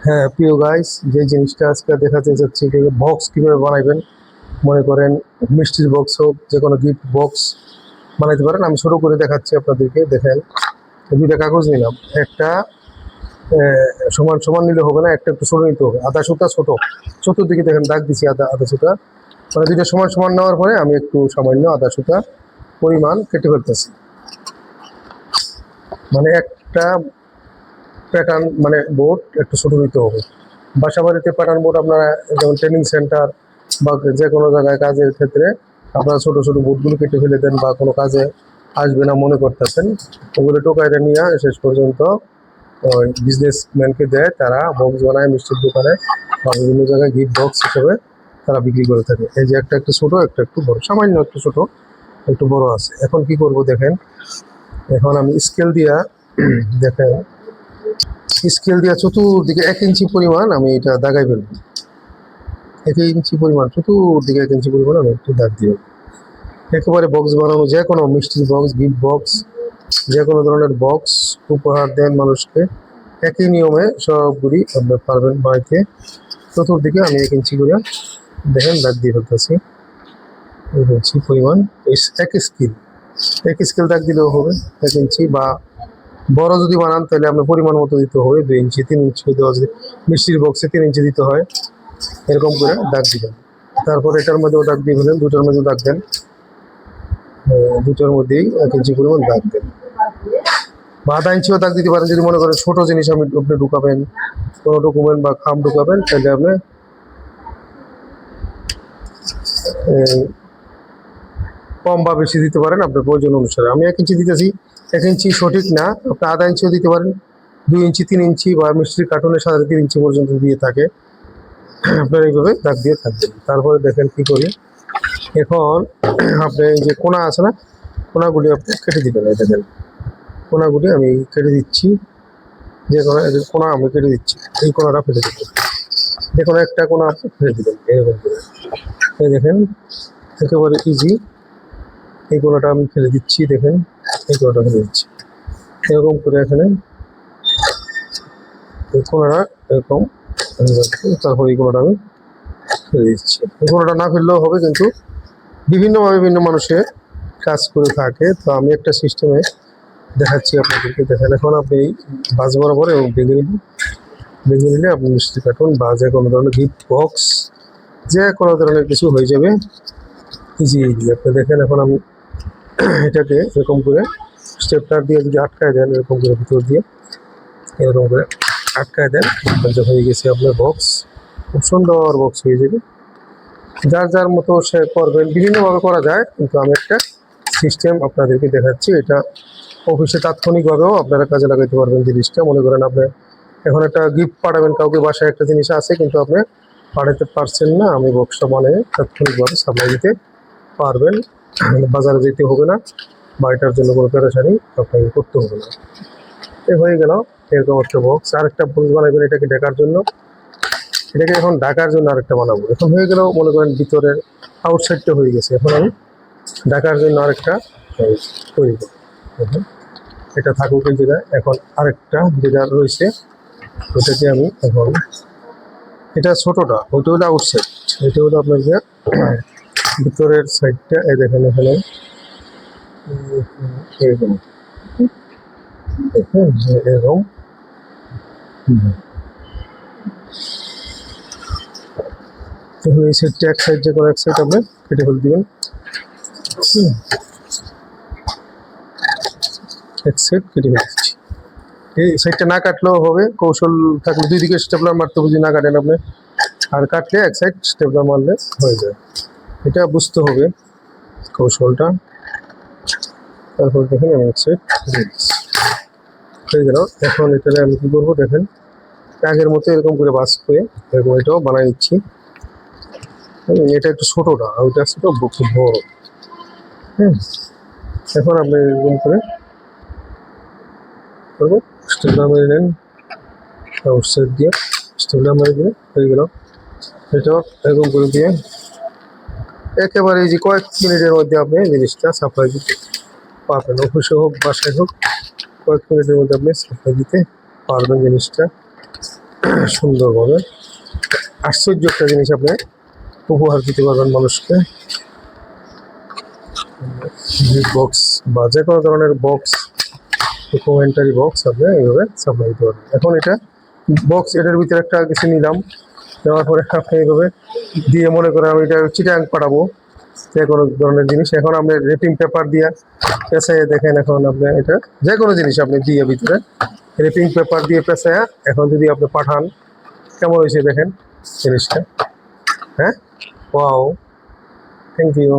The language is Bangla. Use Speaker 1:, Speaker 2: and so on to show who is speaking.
Speaker 1: হ্যাঁ প্রিয় গাইস, যে জিনিসটা আজকে দেখাতে যাচ্ছি বক্স কিভাবে বানাইবেন। মনে করেন মিষ্টির বক্স হোক, যে কোনো গিফট বক্স বানাইতে পারেন। আমি শুরু করে দেখাচ্ছি আপনাদেরকে। দেখেন, দুইটা কাগজ নিলাম। একটা সমান সমান নিলে হবে না, একটা একটু ছোট নিতে হবে। আধা সুতা ছোট, চতুর্দিকে দেখেন দাগ দিচ্ছি আধা আধা সুতা। মানে দুইটা সমান সমান নেওয়ার পরে আমি একটু সামান্য আধা সুতা পরিমাণ কেটে ফেলতেছি। মানে একটা প্যাটার্ন মানে বোর্ড একটু ছোট নিতে হবে। বাসা বাড়িতে প্যাটার্ন বোর্ড আপনারা যেমন ট্রেনিং সেন্টার বা যে কোনো জায়গায় কাজের ক্ষেত্রে আপনারা ছোট ছোট বোর্ডগুলো কেটে ফেলে দেন, বা কোনো কাজে আসবে না মনে করতেছেন, ওগুলো টোকাইটা নিয়ে শেষ পর্যন্ত ওই বিজনেসম্যানকে দেয়। তারা বক্স বানায় মিষ্টির দোকানে বা বিভিন্ন জায়গায় গিফট বক্স হিসেবে তারা বিক্রি করে থাকে। এই যে একটা একটু ছোট, একটা একটু বড়, সামান্য একটু ছোট একটু বড় আছে। এখন কি করব দেখেন, এখন আমি স্কেল দিয়া দেখেন, স্কেল দিয়ে চতুর্দিকে 1 ইঞ্চি পরিমাণ আমি এটা দাগাই ফেলবো। 1 ইঞ্চি পরিমাণ, চতুর্দিকে 1 ইঞ্চি পরিমাণ আমি একটু দাগ দিব। একেবারে বক্স বানানো, যে কোনো মিষ্টির বক্স, গিফট বক্স, যে কোনো ধরনের বক্স উপহার দেন মানুষকে, একই নিয়মে সবগুলি আপনি পারবেন বাড়িতে। চতুর্দিকে আমি 1 ইঞ্চি করে দেখেন দাগ দিয়ে ফেলতেছি। 1 ইঞ্চি পরিমাণ এক স্কেল দাগ দিলেও হবে। 1 ইঞ্চি বা বড় যদি বানান তাহলে আপনার পরিমাণ মতো দিতে হবে। 2 ইঞ্চি 3 ইঞ্চি দেওয়া যদি মিষ্টির বক্সে 3 ইঞ্চি দিতে হয়, এরকম করে দাগ দিবেন। তারপর এটার মধ্যেও দাগ দিয়ে ফেলেন, দুটোর মধ্যেও দাগ দেন। দুটোর মধ্যেই 1 ইঞ্চি পরিমাণ দাগ দেন, বা আধা 1 ইঞ্চিও দাগ দিতে পারেন। যদি মনে করেন ছোট জিনিস আপনি ঢুকাবেন, কোনো ডকুমেন্ট বা খাম ঢুকাবেন, তাহলে আপনি কম বা বেশি দিতে পারেন আপনার প্রয়োজন অনুসারে। আমি 1 ইঞ্চি দিতেছি, 1 ইঞ্চি সঠিক না, আপনি আধা 1 ইঞ্চিও দিতে পারেন। 2 ইঞ্চি 3 ইঞ্চি বা মিষ্টির কার্টুনের সাথে 3 ইঞ্চি পর্যন্ত দিয়ে থাকে। আপনার এইভাবে দাগ দিয়ে থাকবেন। তারপরে দেখেন কি করি, এখন আপনি এই যে কোনা আছে না, কোনাগুলি আপনি কেটে দিবেন। এই দেখেন কোনাগুলি আমি কেটে দিচ্ছি, যে কোনো কোনা আমি কেটে দিচ্ছি। এই কোনাটা ফেলে দিবেন, যে কোনো একটা কোনা আপনি ফেলে দিবেন এরকম করে। এই দেখেন একেবারে ইজি। এই কোনাটা আমি ফেলে দিচ্ছি, দেখেন এই কোনাটা ফেলে দিচ্ছি এরকম করে। এখানে এই কোনাটা এরকম, তারপর এই কোনাটা আমি ফেলে দিচ্ছি। এই কোনাটা না ফেললেও হবে, কিন্তু বিভিন্নভাবে বিভিন্ন মানুষে কাজ করে থাকে। তো আমি একটা সিস্টেমে দেখাচ্ছি আপনাদেরকে। দেখেন, এখন আপনি বাস বরাবর এবং বেঁধে নিলে আপনি মিষ্টি কার্টুন বা যে কোনো ধরনের গিফট বক্স, যে কোনো ধরনের কিছু হয়ে যাবে ইজি ইজি। আপনি দেখেন, এখন আমি এটাকে এরকম করে স্টেপলার দিয়ে যদি আটকায় দেন, এরকম করে ভিতর দিয়ে এরকম করে আটকায় দেন, হয়ে গেছে আপনার বক্স। খুব সুন্দর বক্স হয়ে যাবে। যার যার মতো সে করবেন, বিভিন্নভাবে করা যায়, কিন্তু আমি একটা সিস্টেম আপনাদেরকে দেখাচ্ছি। এটা অফিসে তাৎক্ষণিকভাবেও আপনারা কাজে লাগাইতে পারবেন জিনিসটা। মনে করেন আপনি এখন একটা গিফট পাঠাবেন কাউকে, বাসায় একটা জিনিস আছে কিন্তু আপনি পাঠাতে পারছেন না, আমি বক্সটা মানে তাৎক্ষণিকভাবে সাপ্লাই দিতে পারবেন। বাজারে যেতে হবে না, বা এটার জন্য কোনো প্যারাশানি আপনাকে করতে হবে না। এ হয়ে গেল এরকম একটা বক্স। আরেকটা বক্স বানাবেন এটাকে ঢাকার জন্য। এটাকে এখন ঢাকার জন্য আরেকটা বানাবো। এখন হয়ে গেল, মনে করেন ভিতরের আউটসাইডটা হয়ে গেছে। এখন আমি ঢাকার জন্য আরেকটা তৈরি করব। এটা থাকুক এই জায়গায়। এখন আরেকটা যেটা রয়েছে ওটাকে আমি এখন, এটা ছোটটা, ওইটা হলো আউটসাইড, এটা হলো আপনার যে ভিতরের সাইডটা। এই দেখেন এখানে এরকম, দেখেন এরকম। এখন এই সাইডটা এক সাইড, যে কোনো এক সাইড আপনি কেটে ফেলে দিবেন। এক সাইড কেটে ফেলেছি। এই সাইডটা না কাটলেও হবে, কৌশল থাকলে দুই দিকে স্টেপলার মারতে বুঝি না কাটেন আপনি, আর কাটলে এক সাইড স্টেপলার মারলে হয়ে যায়। এটা বুঝতে হবে কৌশলটা। তারপর দেখেন আমি এক সাইড হয়ে গেল। এখন এটাকে আমি কী করবো দেখেন, আগের মতো এরকম করে বাস করে এরকম এটাও বানাই নিচ্ছি। এটা একটু ছোটোটা, ওইটা ছোটো খুব বড়। হ্যাঁ, এখন আপনি এরকম করে করবো, স্টেপলার মেরে নেন, আউটসাইড দিয়ে স্টেপলার মেরে দিয়ে হয়ে গেল। এটাও এরকম করে দিয়ে একেবারে এই যে কয়েক মিনিটের মধ্যে আপনি জিনিসটা সাপ্লাই দিতে পারবেন। অফিসে হোক বাসায় হোক, কয়েক মিনিটের মধ্যে আপনি সাপ্লাই দিতে পারবেন জিনিসটা। সুন্দরভাবে আশ্চর্য একটা জিনিস আপনি উপহার দিতে পারবেন মানুষকে। বক্স বা যে কোনো ধরনের বক্স, ডকুমেন্টারি বক্স আপনি এইভাবে সাপ্লাই দিতে পারবেন। এখন এটা বক্স, এটার ভিতরে একটা কিছু নিলাম, নেওয়ার পরে আপনি এইভাবে দিয়ে মনে করেন আমি এটা চিটাং পাঠাবো, যে কোনো ধরনের জিনিস। এখন আপনি রেটিং পেপার দিয়ে পেঁচাইয়ে দেখেন, এখন আপনি এটা যে কোনো জিনিস আপনি দিয়ে ভিতরে রেপিং পেপার দিয়ে পেঁচাইয়া এখন যদি আপনি পাঠান, কেমন হয়েছে দেখেন জিনিসটা। হ্যাঁ, ওয়াও, থ্যাংক ইউ।